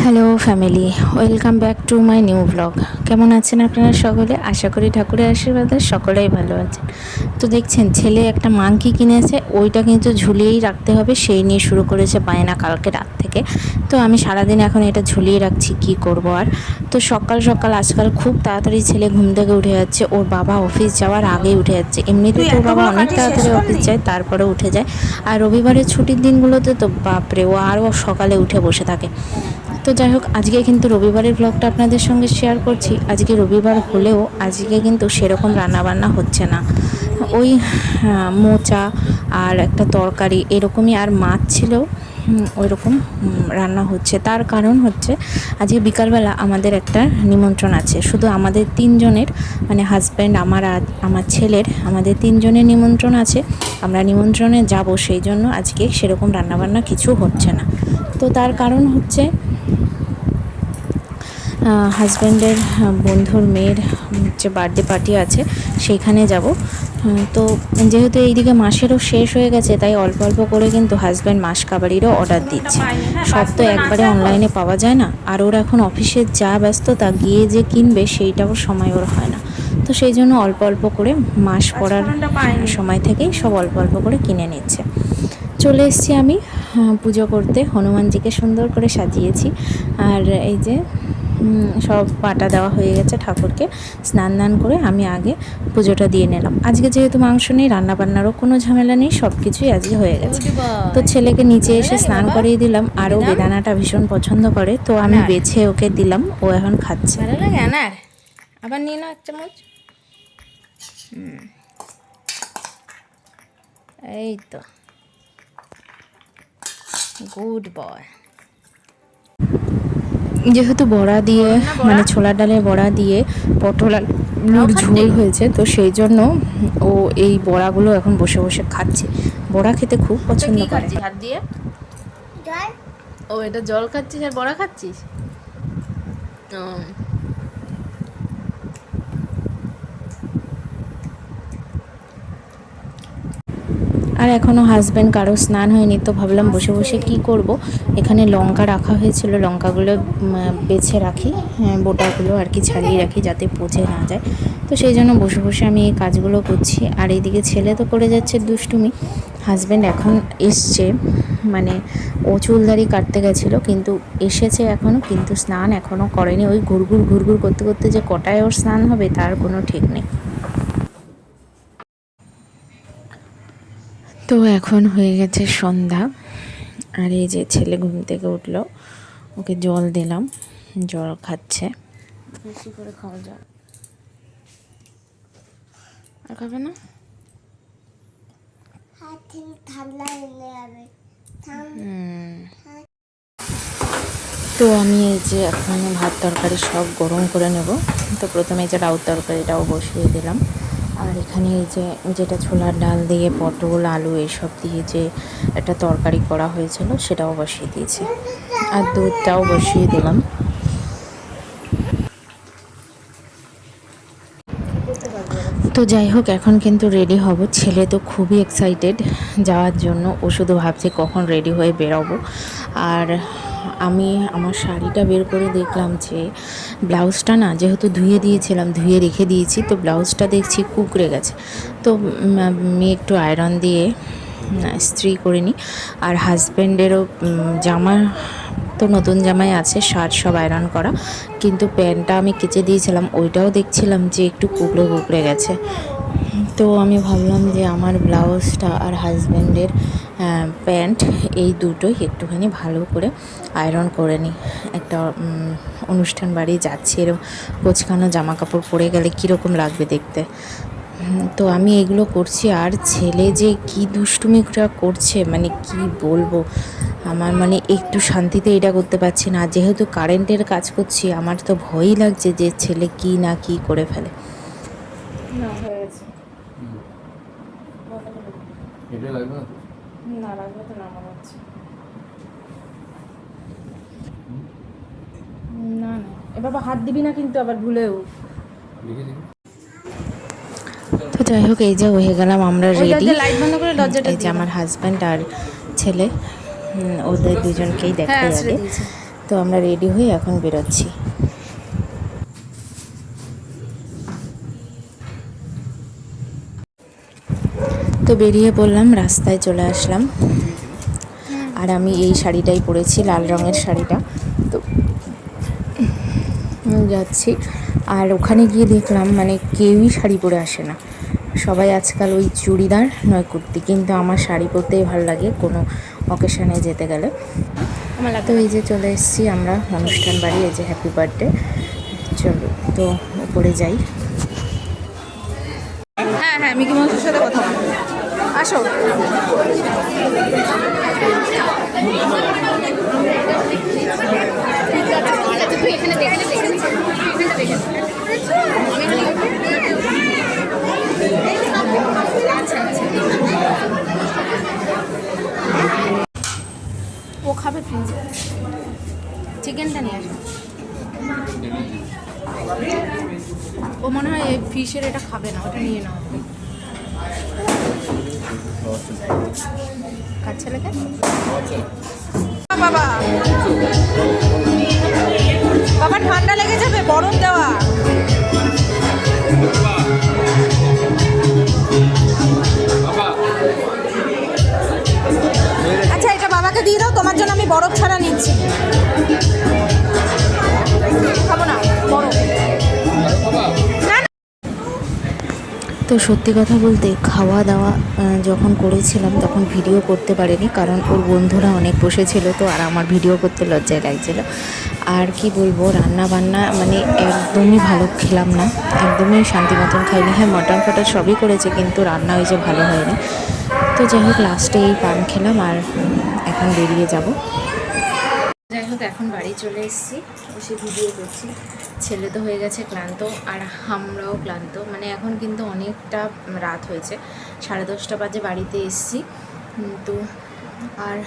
Hello family, welcome back to my new blog. কেমন আছেন আপনারা সকলে? আশা করি ঠাকুরের আশীর্বাদে সকলেই ভালো আছেন। তো দেখছেন, ছেলে একটা মাংকি কিনেছে, ওইটা কিন্তু ঝুলিয়েই রাখতে হবে, সেই নিয়ে শুরু করেছে বায়না কালকে রাত থেকে। তো আমি সারাদিন এখন এটা ঝুলিয়ে রাখছি, কি করব আর। তো সকাল সকাল আজকাল খুব তাড়াতাড়ি ছেলে ঘুম থেকে উঠে যাচ্ছে, ওর বাবা অফিস যাওয়ার আগেই উঠে যাচ্ছে। এমনিতে তো ওর বাবা অনেক তাড়াতাড়ি অফিস যায়, তারপরে উঠে যায়। আর রবিবারের ছুটির দিনগুলোতে তো বাপরে, ও আরও সকালে উঠে বসে থাকে। তো যাই হোক, আজকে কিন্তু রবিবারের ব্লগটা আপনাদের সঙ্গে শেয়ার করছি। আজকে রবিবার হলেও আজকে কিন্তু সেরকম রান্নাবান্না হচ্ছে না। ওই মোচা আর একটা তরকারি এরকমই, আর মাছ ছিল, ওই রকম রান্না হচ্ছে। তার কারণ হচ্ছে আজকে বিকালবেলা আমাদের একটা নিমন্ত্রণ আছে, শুধু আমাদের তিনজনের, মানে হাজব্যান্ড, আমার আর আমার ছেলের, আমাদের তিনজনের নিমন্ত্রণ আছে। আমরা নিমন্ত্রণে যাব, সেই জন্য আজকে সেরকম রান্নাবান্না কিছু হচ্ছে না। তো তার কারণ হচ্ছে হাজব্যান্ডের বন্ধুর মেয়ের যে বার্থডে পার্টি আছে, সেইখানে যাব। তো যেহেতু এইদিকে মাসেরও শেষ হয়ে গেছে, তাই অল্প অল্প করে কিন্তু হাজব্যান্ড মাস কাবাডিরও অর্ডার দিচ্ছে। সব তো একবারে অনলাইনে পাওয়া যায় না, আর ওর এখন অফিসের যা ব্যস্ততা, গিয়ে যে কিনবে সেইটাও সময় ওর হয় না। তো সেই জন্য অল্প অল্প করে মাস পড়ার সময় থেকেই সব অল্প অল্প করে কিনে নিচ্ছে। চলে এসেছি আমি পুজো করতে, হনুমানজিকে সুন্দর করে সাজিয়েছি। আর এই যে সব পাটা দেওয়া হয়ে গেছে ঠাকুরকে, স্নান দান করে আমি আগে পুজোটা দিয়ে নিলাম। আজকে যেহেতু মাংস নেই, রান্নাবান্নারও কোনো ঝামেলা নেই, সব কিছুই আজকে হয়ে গেছে। তো ছেলেকে নিচে এসে স্নান করিয়ে দিলাম, আরও বেদানাটা ভীষণ পছন্দ করে, তো আমি বেছে ওকে দিলাম, ও এখন খাচ্ছে। আবার নিয়ে না এক চামচ। এই তো, গুড বয়। যেহেতু বড়া দিয়ে, মানে ছোলার ডালের বড়া দিয়ে পটল আলুর ঝোল হয়েছে, তো সেই জন্য ও এই বড়াগুলো এখন বসে বসে খাচ্ছে। বড়া খেতে খুব পছন্দ করে। হাত দিয়ে ও এটা জল খাচ্ছিস আর বড়া খাচ্ছিস? আর এখনও হাজব্যান্ড কারো স্নান হয়নি, তো ভাবলাম বসে বসে কি করব। এখানে লঙ্কা রাখা হয়েছিল, লঙ্কাগুলো বেছে রাখি, বোটাগুলো আর কি ছাড়িয়ে রাখি, যাতে পচে না যায়। তো সেই জন্য বসে বসে আমি এই কাজগুলো করছি। আর এইদিকে ছেলে তো করে যাচ্ছে দুষ্টুমি। হাজব্যান্ড এখন এসছে, মানে ও চুলদারি কাটতে গেছিলো, কিন্তু এসেছে এখনও, কিন্তু স্নান এখনও করেনি। ওই ঘুরঘুর ঘুরঘুর করতে করতে যে কটায় ওর স্নান হবে তার কোনো ঠিক নেই। তো এখন হয়ে গেছে সন্ধ্যা, আর এই যে ছেলে ঘুম থেকে উঠলো, ওকে জল দিলাম, জল খাচ্ছে। বেশি করে খাওয়া যায়, আর খাবে না? তো আমি এই যে এখন ভাত তরকারি সব গরম করে নেব। তো প্রথমে এই যে লাউ তরকারিটাও বসিয়ে দিলাম, আর এখানে এই যে যেটা ছোলার ডাল দিয়ে পটল আলু এইসব দিয়ে যে একটা তরকারি করা হয়েছিল, সেটাও বসিয়ে দিয়েছি, আর দুধটাও বসিয়ে দিলাম। তো যাই হোক, এখন কিন্তু রেডি হব। ছেলে তো খুবই এক্সাইটেড যাওয়ার জন্য, ও শুধু ভাবছে কখন রেডি হয়ে বেরোবো। আর আমি আমার শাড়িটা বের করে দেখলাম যে ব্লাউজটা না, যেহেতু ধুয়ে দিয়েছিলাম, ধুয়ে রেখে দিয়েছি, তো ব্লাউজটা দেখছি কুঁকড়ে গেছে। তো আমি একটু আয়রন দিয়ে ইস্ত্রি করে নিই। আর হাজব্যান্ডেরও জামা, তো নতুন জামাই আছে, শার্ট সব আয়রন করা, কিন্তু প্যান্টটা আমি কেচে দিয়েছিলাম, ওইটাও দেখছিলাম যে একটু কুঁকড়ে কুঁকড়ে গেছে। তো আমি ভাবলাম যে আমার ব্লাউজটা আর হাজব্যান্ডের প্যান্ট, এই দুটোই একটুখানি ভালো করে আয়রন করে নিই। একটা অনুষ্ঠান বাড়ি যাচ্ছি, এরকম কোচকানো জামা কাপড় পরে গেলে কীরকম লাগবে দেখতে। তো আমি এগুলো করছি, আর ছেলে যে কি দুষ্টুমিটা করছে, মানে কি বলবো। আমার মানে একটু শান্তিতে এটা করতে পারছি না, যেহেতু কারেন্টের কাজ করছি, আমার তো ভয়ই লাগছে যে ছেলে কি না কি করে ফেলে। না হয়ে গেছে, এটা লাগবে না, না লাগবে তো, না মনে হচ্ছে। না না, এবার হাত দিবি না কিন্তু আবার ভুলেও। তো যাই হোক, এই যে হয়ে গেলাম আমরা রেডি। এই যে আমার হাজব্যান্ড আর ছেলে, ওদের দুজনকেই দেখাই আগে। তো তো আমরা রেডি হয়ে এখন বেরোচ্ছি। তো বেরিয়ে পড়লাম, রাস্তায় চলে আসলাম। আর আমি এই শাড়িটাই পরেছি, লাল রঙের শাড়িটা। তো যাচ্ছি, আর ওখানে গিয়ে দেখলাম মানে কেউই শাড়ি পরে আসে না, সবাই আজকাল ওই চুড়িদার নয় কুর্তি। কিন্তু আমার শাড়ি পরতেই ভালো লাগে কোনো অকেশনে যেতে গেলে। তো এই যে চলে এসেছি আমরা অনুষ্ঠান বাড়ি, এই যে হ্যাপি বার্থডে। চলো তো উপরে যাই। হ্যাঁ হ্যাঁ, মিকি মাউসের সাথে কথা বল। আসো। এখানে দেখে ও খাবে ফ্রিজে, চিকেনটা নিয়ে আসো। ও মনে হয় এই ফিশের এটা খাবে না, ওটা নিয়ে নাও। কার ছেলেকে? বাবা বাবা ঠান্ডা লেগে যাবে, বরফ দেওয়া। আচ্ছা এটা বাবাকে দিয়ে দাও, তোমার জন্য আমি বরফ ছাড়া নিচ্ছি। খাবো না বরফ। তো সত্যি কথা বলতে খাওয়া দাওয়া যখন করেছিলাম তখন ভিডিও করতে পারিনি, কারণ ওর বন্ধুরা অনেক বসেছিল তো, আর আমার ভিডিও করতে লজ্জায় লাগছিল। আর কি বলবো, রান্না বান্না মানে একদমই ভালো খেলাম না, একদমই শান্তি মতন খাইনি। হ্যাঁ মটন ফটন সবই করেছে, কিন্তু রান্না ওই যে ভালো হয়নি। তো যাই হোক লাস্টে এই পান খেলাম, আর এখন বেরিয়ে যাব। যাই হোক এখন বাড়ি চলে এসেছি, এসে ভিডিও করছি। ছেলে তো হয়ে গেছে ক্লান্ত, আর আমরাও ক্লান্ত। মানে এখন কিন্তু অনেকটা রাত হয়েছে, 10:30 বাজে বাড়িতে এসেছি। তো আর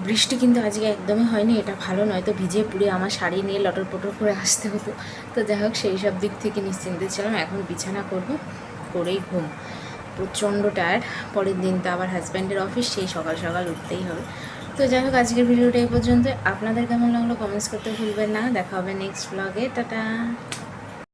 বৃষ্টি কিন্তু আজকে একদমই হয়নি, এটা ভালো নয় তো ভিজে পুড়ে আমার শাড়ি নিয়ে লটর পটর করে আসতে হতো। তো যাই হোক সেই সব দিক থেকে নিশ্চিন্তে ছিলাম। এখন বিছানা করব, করেই ঘুম। প্রচণ্ড টায়ার্ড, পরের দিন তো আবার হাজব্যান্ডের অফিস, সেই সকাল সকাল উঠতেই হবে। তো যাই হোক আজকের ভিডিওটা এই পর্যন্ত। আপনাদের কেমন লাগলো কমেন্টস করতে ভুলবেন না। দেখা হবে নেক্সট ব্লগে। টাটা।